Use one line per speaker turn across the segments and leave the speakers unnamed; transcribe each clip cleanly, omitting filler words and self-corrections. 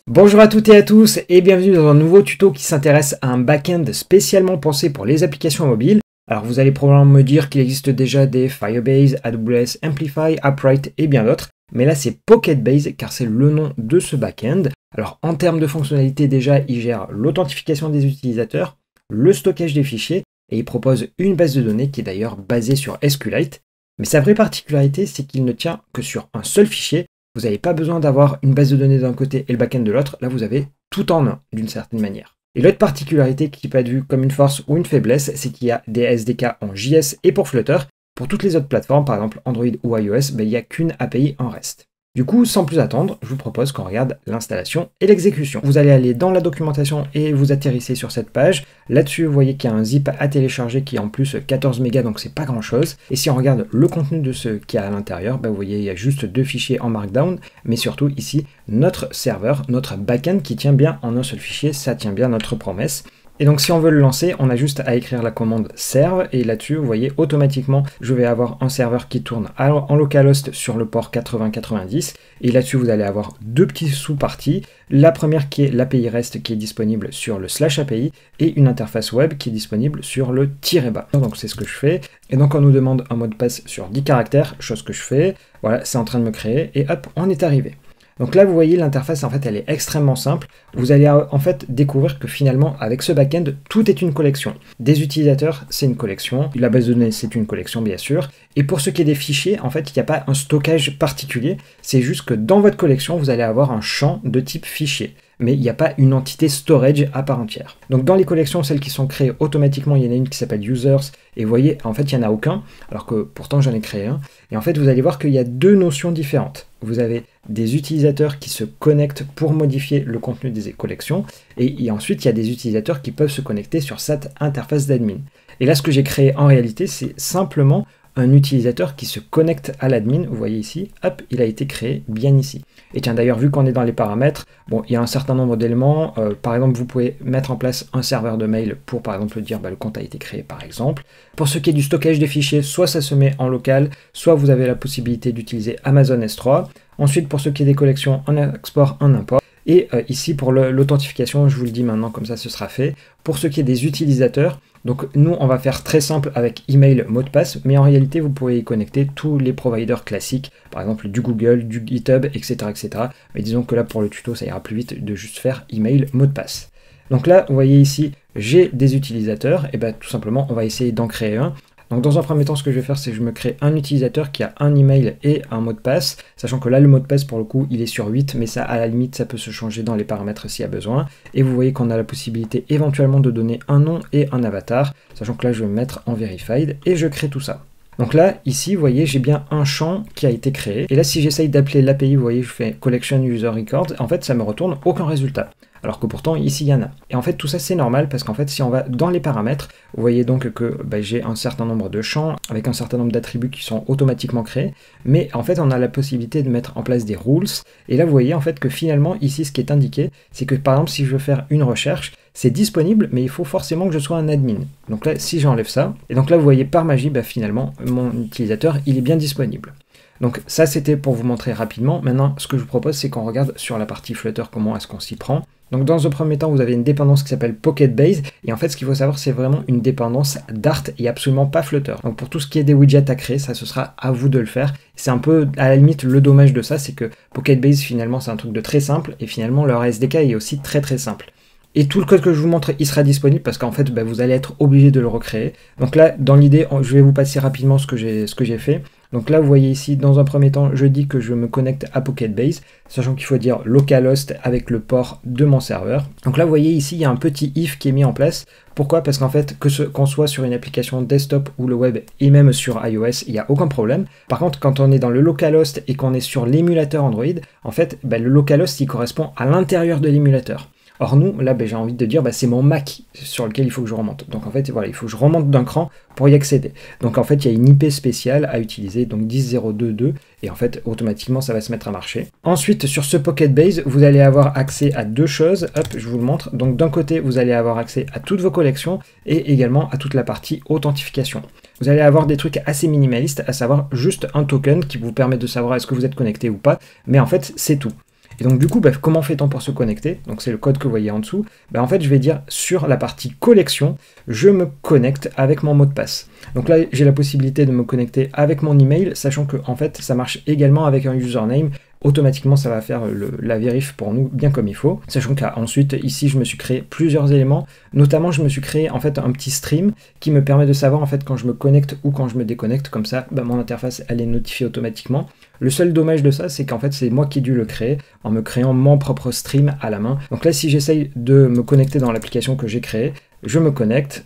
Bonjour à toutes et à tous et bienvenue dans un nouveau tuto qui s'intéresse à un back-end spécialement pensé pour les applications mobiles. Alors vous allez probablement me dire qu'il existe déjà des Firebase, AWS, Amplify, Upright et bien d'autres. Mais là c'est Pocketbase car c'est le nom de ce back-end. Alors en termes de fonctionnalité déjà, il gère l'authentification des utilisateurs, le stockage des fichiers et il propose une base de données qui est d'ailleurs basée sur SQLite. Mais sa vraie particularité c'est qu'il ne tient que sur un seul fichier. Vous n'avez pas besoin d'avoir une base de données d'un côté et le back-end de l'autre, là vous avez tout en un, d'une certaine manière. Et l'autre particularité qui peut être vue comme une force ou une faiblesse, c'est qu'il y a des SDK en JS et pour Flutter. Pour toutes les autres plateformes, par exemple Android ou iOS, il n'y a qu'une API en reste. Du coup, sans plus attendre, je vous propose qu'on regarde l'installation et l'exécution. Vous allez aller dans la documentation et vous atterrissez sur cette page. Là-dessus, vous voyez qu'il y a un zip à télécharger qui est en plus 14 mégas, donc c'est pas grand-chose. Et si on regarde le contenu de ce qu'il y a à l'intérieur, vous voyez, il y a juste deux fichiers en Markdown, mais surtout ici, notre serveur, notre backend qui tient bien en un seul fichier, ça tient bien notre promesse. Et donc si on veut le lancer, on a juste à écrire la commande serve et là-dessus, vous voyez, automatiquement, je vais avoir un serveur qui tourne en localhost sur le port 8090 et là-dessus, vous allez avoir deux petits sous-parties. La première qui est l'API REST qui est disponible sur le /API et une interface web qui est disponible sur le -bas. Donc c'est ce que je fais. Et donc on nous demande un mot de passe sur 10 caractères, chose que je fais. Voilà, c'est en train de me créer et hop, on est arrivé. Donc là, vous voyez, l'interface, en fait, elle est extrêmement simple. Vous allez en fait découvrir que finalement, avec ce back-end, tout est une collection. Des utilisateurs, c'est une collection. La base de données, c'est une collection, bien sûr. Et pour ce qui est des fichiers, en fait, il n'y a pas un stockage particulier. C'est juste que dans votre collection, vous allez avoir un champ de type fichier. Mais il n'y a pas une entité storage à part entière. Donc dans les collections, celles qui sont créées automatiquement, il y en a une qui s'appelle users, et vous voyez, en fait, il n'y en a aucun, alors que pourtant j'en ai créé un. Et en fait, vous allez voir qu'il y a deux notions différentes. Vous avez des utilisateurs qui se connectent pour modifier le contenu des collections, et ensuite, il y a des utilisateurs qui peuvent se connecter sur cette interface d'admin. Et là, ce que j'ai créé en réalité, c'est simplement un utilisateur qui se connecte à l'admin, vous voyez ici, hop, il a été créé bien ici. Et tiens, d'ailleurs, vu qu'on est dans les paramètres, bon, il y a un certain nombre d'éléments, par exemple, vous pouvez mettre en place un serveur de mail pour, par exemple, dire, le compte a été créé, par exemple. Pour ce qui est du stockage des fichiers, soit ça se met en local, soit vous avez la possibilité d'utiliser Amazon S3. Ensuite, pour ce qui est des collections, un export, un import. Et ici, pour l'authentification, je vous le dis maintenant, comme ça, ce sera fait. Pour ce qui est des utilisateurs, donc nous, on va faire très simple avec email, mot de passe, mais en réalité, vous pouvez y connecter tous les providers classiques, par exemple du Google, du GitHub, etc., etc. Mais disons que là, pour le tuto, ça ira plus vite de juste faire email, mot de passe. Donc là, vous voyez ici, j'ai des utilisateurs, et bien tout simplement, on va essayer d'en créer un. Donc dans un premier temps, ce que je vais faire, c'est que je me crée un utilisateur qui a un email et un mot de passe, sachant que là, le mot de passe, pour le coup, il est sur 8, mais ça, à la limite, ça peut se changer dans les paramètres s'il y a besoin. Et vous voyez qu'on a la possibilité éventuellement de donner un nom et un avatar, sachant que là, je vais me mettre en verified et je crée tout ça. Donc là, ici, vous voyez, j'ai bien un champ qui a été créé. Et là, si j'essaye d'appeler l'API, vous voyez, je fais collection user record, en fait, ça me retourne aucun résultat. Alors que pourtant, ici, il y en a. Et en fait, tout ça, c'est normal, parce qu'en fait, si on va dans les paramètres, vous voyez donc que j'ai un certain nombre de champs, avec un certain nombre d'attributs qui sont automatiquement créés, mais en fait, on a la possibilité de mettre en place des rules, et là, vous voyez en fait que finalement, ici, ce qui est indiqué, c'est que par exemple, si je veux faire une recherche, c'est disponible, mais il faut forcément que je sois un admin. Donc là, si j'enlève ça, et donc là, vous voyez, par magie, finalement, mon utilisateur, il est bien disponible. Donc ça, c'était pour vous montrer rapidement. Maintenant, ce que je vous propose, c'est qu'on regarde sur la partie Flutter comment est-ce qu'on s'y prend. Donc dans un premier temps, vous avez une dépendance qui s'appelle Pocketbase, et en fait, ce qu'il faut savoir, c'est vraiment une dépendance Dart et absolument pas Flutter. Donc pour tout ce qui est des widgets à créer, ça, ce sera à vous de le faire. C'est un peu, à la limite, le dommage de ça, c'est que Pocketbase, finalement, c'est un truc de très simple, et finalement, leur SDK est aussi très très simple. Et tout le code que je vous montre, il sera disponible parce qu'en fait, vous allez être obligé de le recréer. Donc là, dans l'idée, je vais vous passer rapidement ce que j'ai fait. Donc là, vous voyez ici, dans un premier temps, je dis que je me connecte à Pocketbase, sachant qu'il faut dire localhost avec le port de mon serveur. Donc là, vous voyez ici, il y a un petit if qui est mis en place. Pourquoi? Parce qu'en fait, qu'on soit sur une application desktop ou le web et même sur iOS, il n'y a aucun problème. Par contre, quand on est dans le localhost et qu'on est sur l'émulateur Android, en fait, le localhost, il correspond à l'intérieur de l'émulateur. Or nous, là, j'ai envie de dire, c'est mon Mac sur lequel il faut que je remonte. Donc en fait, voilà, il faut que je remonte d'un cran pour y accéder. Donc en fait, il y a une IP spéciale à utiliser, donc 10.0.2.2, et en fait, automatiquement, ça va se mettre à marcher. Ensuite, sur ce Pocketbase, vous allez avoir accès à deux choses. Hop, je vous le montre. Donc d'un côté, vous allez avoir accès à toutes vos collections et également à toute la partie authentification. Vous allez avoir des trucs assez minimalistes, à savoir juste un token qui vous permet de savoir est-ce que vous êtes connecté ou pas, mais en fait, c'est tout. Et donc du coup, comment fait-on pour se connecter? Donc c'est le code que vous voyez en dessous. En fait, je vais dire sur la partie collection, je me connecte avec mon mot de passe. Donc là, j'ai la possibilité de me connecter avec mon email, sachant que en fait, ça marche également avec un username. Automatiquement, ça va faire la vérif pour nous bien comme il faut. Sachant qu'ensuite, ici, je me suis créé plusieurs éléments. Notamment, je me suis créé en fait un petit stream qui me permet de savoir en fait quand je me connecte ou quand je me déconnecte. Comme ça, mon interface, elle est notifiée automatiquement. Le seul dommage de ça, c'est qu'en fait, c'est moi qui ai dû le créer en me créant mon propre stream à la main. Donc là, si j'essaye de me connecter dans l'application que j'ai créée, je me connecte.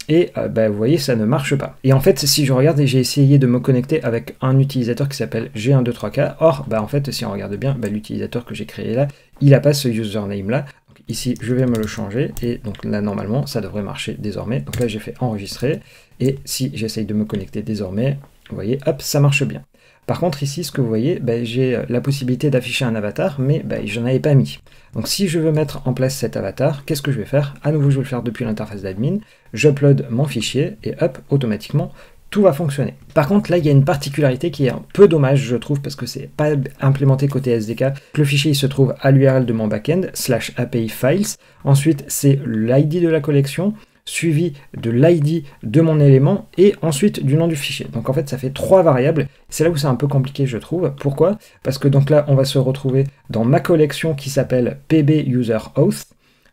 Et vous voyez, ça ne marche pas. Et en fait, si je regarde, j'ai essayé de me connecter avec un utilisateur qui s'appelle G123K. Or, en fait, si on regarde bien, l'utilisateur que j'ai créé là, il n'a pas ce username là. Donc, ici, je vais me le changer. Et donc là, normalement, ça devrait marcher désormais. Donc là, j'ai fait enregistrer. Et si j'essaye de me connecter désormais, vous voyez, hop, ça marche bien. Par contre, ici, ce que vous voyez, j'ai la possibilité d'afficher un avatar, mais je n'en avais pas mis. Donc si je veux mettre en place cet avatar, qu'est-ce que je vais faire? À nouveau, je vais le faire depuis l'interface d'admin. J'upload mon fichier et hop, automatiquement, tout va fonctionner. Par contre, là, il y a une particularité qui est un peu dommage, je trouve, parce que c'est pas implémenté côté SDK. Le fichier, il se trouve à l'URL de mon backend, /API files. Ensuite, c'est l'ID de la collection, suivi de l'ID de mon élément et ensuite du nom du fichier. Donc en fait, ça fait 3 variables. C'est là où c'est un peu compliqué, je trouve. Pourquoi? Parce que donc là, on va se retrouver dans ma collection qui s'appelle pb_user_auth.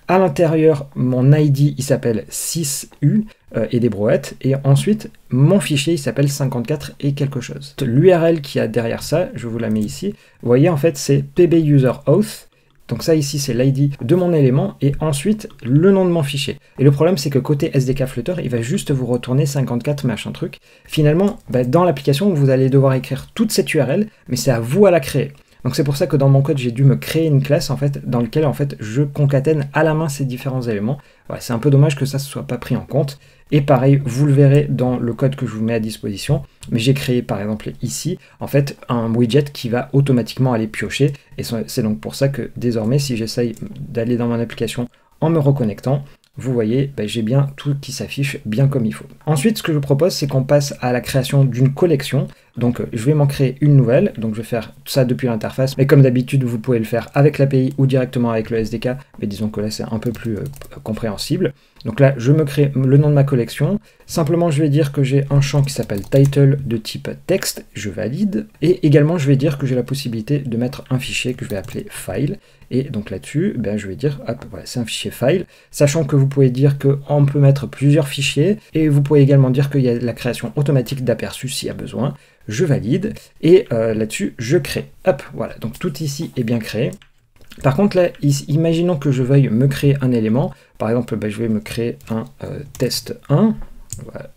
À l'intérieur, mon ID, il s'appelle 6u et des brouettes. Et ensuite, mon fichier, il s'appelle 54 et quelque chose. L'URL qu'il y a derrière ça, je vous la mets ici. Vous voyez, en fait, c'est pb_user_auth. Donc ça ici c'est l'ID de mon élément et ensuite le nom de mon fichier. Et le problème c'est que côté SDK Flutter, il va juste vous retourner 54 machin truc. Finalement, dans l'application, vous allez devoir écrire toute cette URL, mais c'est à vous à la créer. Donc c'est pour ça que dans mon code, j'ai dû me créer une classe en fait, dans laquelle en fait, je concatène à la main ces différents éléments. Ouais, c'est un peu dommage que ça ne soit pas pris en compte. Et pareil, vous le verrez dans le code que je vous mets à disposition. Mais j'ai créé par exemple ici, en fait, un widget qui va automatiquement aller piocher. Et c'est donc pour ça que désormais, si j'essaye d'aller dans mon application en me reconnectant, vous voyez, j'ai bien tout qui s'affiche bien comme il faut. Ensuite, ce que je vous propose, c'est qu'on passe à la création d'une collection. Donc, je vais m'en créer une nouvelle. Donc, je vais faire ça depuis l'interface. Mais comme d'habitude, vous pouvez le faire avec l'API ou directement avec le SDK. Mais disons que là, c'est un peu plus compréhensible. Donc là, je me crée le nom de ma collection. Simplement, je vais dire que j'ai un champ qui s'appelle title de type texte. Je valide. Et également, je vais dire que j'ai la possibilité de mettre un fichier que je vais appeler file. Et donc là-dessus, je vais dire, hop, voilà, c'est un fichier file. Sachant que vous pouvez dire qu'on peut mettre plusieurs fichiers. Et vous pouvez également dire qu'il y a la création automatique d'aperçus s'il y a besoin. Je valide. Et là-dessus, je crée. Hop, voilà. Donc tout ici est bien créé. Par contre, là, imaginons que je veuille me créer un élément. Par exemple, je vais me créer un test 1. Voilà.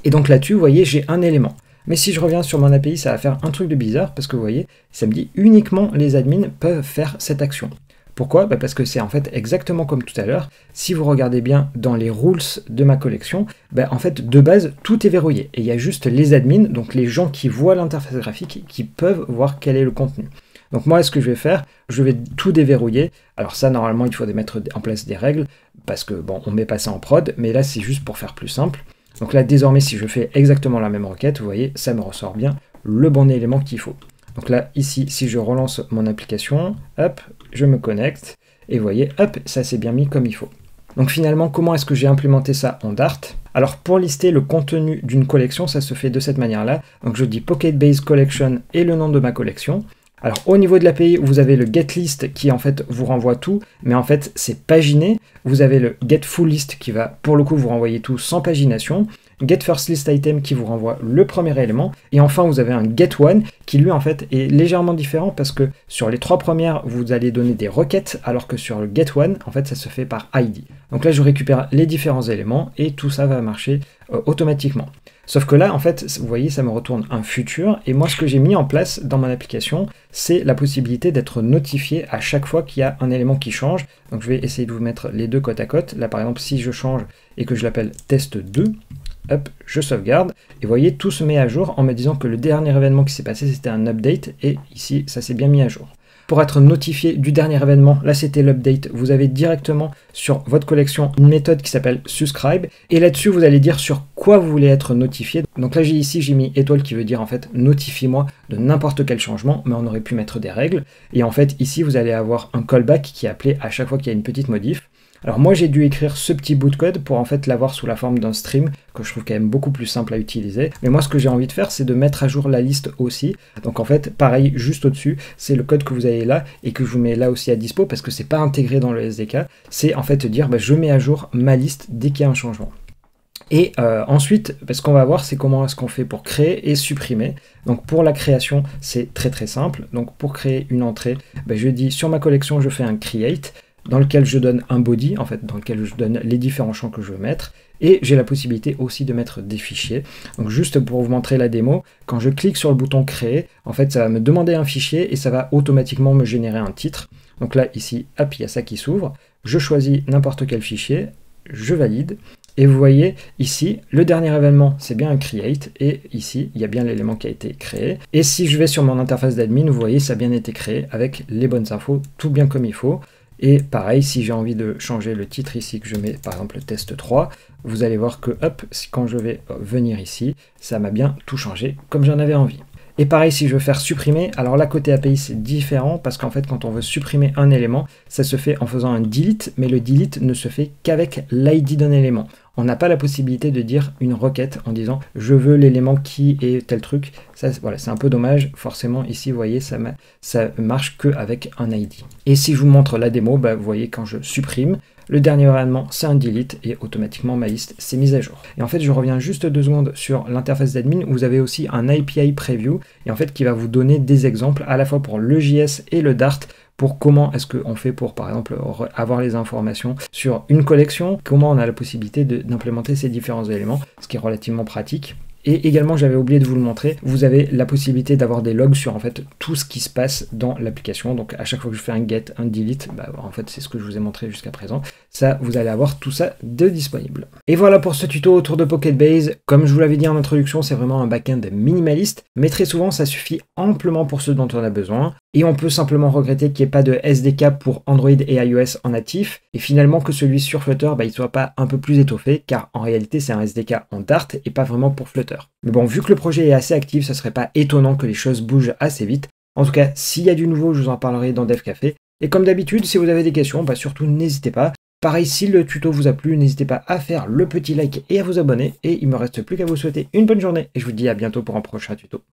Et donc là-dessus, vous voyez, j'ai un élément. Mais si je reviens sur mon API, ça va faire un truc de bizarre parce que vous voyez, ça me dit uniquement les admins peuvent faire cette action. Pourquoi? Parce que c'est en fait exactement comme tout à l'heure. Si vous regardez bien dans les rules de ma collection, en fait de base tout est verrouillé. Et il y a juste les admins, donc les gens qui voient l'interface graphique, qui peuvent voir quel est le contenu. Donc moi, ce que je vais faire, je vais tout déverrouiller. Alors ça, normalement, il faut mettre en place des règles, parce que bon, on met pas ça en prod, mais là, c'est juste pour faire plus simple. Donc là, désormais, si je fais exactement la même requête, vous voyez, ça me ressort bien le bon élément qu'il faut. Donc là, ici, si je relance mon application, hop, je me connecte, et vous voyez, hop, ça s'est bien mis comme il faut. Donc finalement, comment est-ce que j'ai implémenté ça en Dart? Alors pour lister le contenu d'une collection, ça se fait de cette manière-là. Donc je dis Pocket-Base Collection et le nom de ma collection. Alors au niveau de l'API, vous avez le getList qui en fait vous renvoie tout, mais en fait c'est paginé. Vous avez le getFullList qui va pour le coup vous renvoyer tout sans pagination. GetFirstListItem qui vous renvoie le premier élément. Et enfin vous avez un getOne qui lui en fait est légèrement différent parce que sur les 3 premières vous allez donner des requêtes alors que sur le getOne en fait ça se fait par ID. Donc là je récupère les différents éléments et tout ça va marcher automatiquement. Sauf que là, en fait, vous voyez, ça me retourne un futur. Et moi, ce que j'ai mis en place dans mon application, c'est la possibilité d'être notifié à chaque fois qu'il y a un élément qui change. Donc, je vais essayer de vous mettre les deux côte à côte. Là, par exemple, si je change et que je l'appelle test 2, hop, je sauvegarde. Et vous voyez, tout se met à jour en me disant que le dernier événement qui s'est passé, c'était un update. Et ici, ça s'est bien mis à jour. pour être notifié du dernier événement. Là, c'était l'update. Vous avez directement sur votre collection une méthode qui s'appelle subscribe. Et là-dessus, vous allez dire sur quoi vous voulez être notifié. Donc là, j'ai mis étoile qui veut dire en fait notifie-moi de n'importe quel changement, mais on aurait pu mettre des règles. Et en fait, ici, vous allez avoir un callback qui est appelé à chaque fois qu'il y a une petite modif. Alors moi j'ai dû écrire ce petit bout de code pour en fait l'avoir sous la forme d'un stream que je trouve quand même beaucoup plus simple à utiliser. Mais moi ce que j'ai envie de faire c'est de mettre à jour la liste aussi. Donc en fait pareil juste au-dessus c'est le code que vous avez là et que je vous mets là aussi à dispo parce que c'est pas intégré dans le SDK. C'est en fait dire je mets à jour ma liste dès qu'il y a un changement. Et ensuite, ce qu'on va voir, c'est comment est-ce qu'on fait pour créer et supprimer. Donc pour la création, c'est très simple. Donc pour créer une entrée, je dis sur ma collection, je fais un create, dans lequel je donne un body, en fait, dans lequel je donne les différents champs que je veux mettre. Et j'ai la possibilité aussi de mettre des fichiers. Donc juste pour vous montrer la démo, quand je clique sur le bouton créer, en fait, ça va me demander un fichier et ça va automatiquement me générer un titre. Donc là, ici, hop, il y a ça qui s'ouvre. Je choisis n'importe quel fichier, je valide. Et vous voyez ici, le dernier événement, c'est bien un create, et ici, il y a bien l'élément qui a été créé. Et si je vais sur mon interface d'admin, vous voyez, ça a bien été créé avec les bonnes infos, tout bien comme il faut. Et pareil, si j'ai envie de changer le titre ici, que je mets par exemple test 3, vous allez voir que, hop, quand je vais venir ici, ça m'a bien tout changé comme j'en avais envie. Et pareil, si je veux faire supprimer, alors là, côté API, c'est différent parce qu'en fait, quand on veut supprimer un élément, ça se fait en faisant un delete, mais le delete ne se fait qu'avec l'ID d'un élément. On n'a pas la possibilité de dire une requête en disant « je veux l'élément qui est tel truc ». Ça, voilà, c'est un peu dommage. Forcément, ici, vous voyez, ça marche qu'avec un ID. Et si je vous montre la démo, vous voyez, quand je supprime, le dernier événement, c'est un delete et automatiquement ma liste s'est mise à jour. Et en fait, je reviens juste 2 secondes sur l'interface d'admin où vous avez aussi un API preview et en fait qui va vous donner des exemples à la fois pour le JS et le Dart pour comment est-ce qu'on fait pour, par exemple, avoir les informations sur une collection, comment on a la possibilité d'implémenter ces différents éléments, ce qui est relativement pratique. Et également, j'avais oublié de vous le montrer, vous avez la possibilité d'avoir des logs sur en fait tout ce qui se passe dans l'application. Donc à chaque fois que je fais un get, un delete, en fait c'est ce que je vous ai montré jusqu'à présent. Ça, vous allez avoir tout ça de disponible. Et voilà pour ce tuto autour de Pocketbase. Comme je vous l'avais dit en introduction, c'est vraiment un backend minimaliste, mais très souvent ça suffit amplement pour ce dont on a besoin. Et on peut simplement regretter qu'il n'y ait pas de SDK pour Android et iOS en natif, et finalement que celui sur Flutter, il ne soit pas un peu plus étoffé, car en réalité c'est un SDK en Dart et pas vraiment pour Flutter. Mais bon, vu que le projet est assez actif, ce ne serait pas étonnant que les choses bougent assez vite. En tout cas, s'il y a du nouveau, je vous en parlerai dans Dev Café. Et comme d'habitude, si vous avez des questions, surtout n'hésitez pas. Pareil, si le tuto vous a plu, n'hésitez pas à faire le petit like et à vous abonner. Et il me reste plus qu'à vous souhaiter une bonne journée. Et je vous dis à bientôt pour un prochain tuto.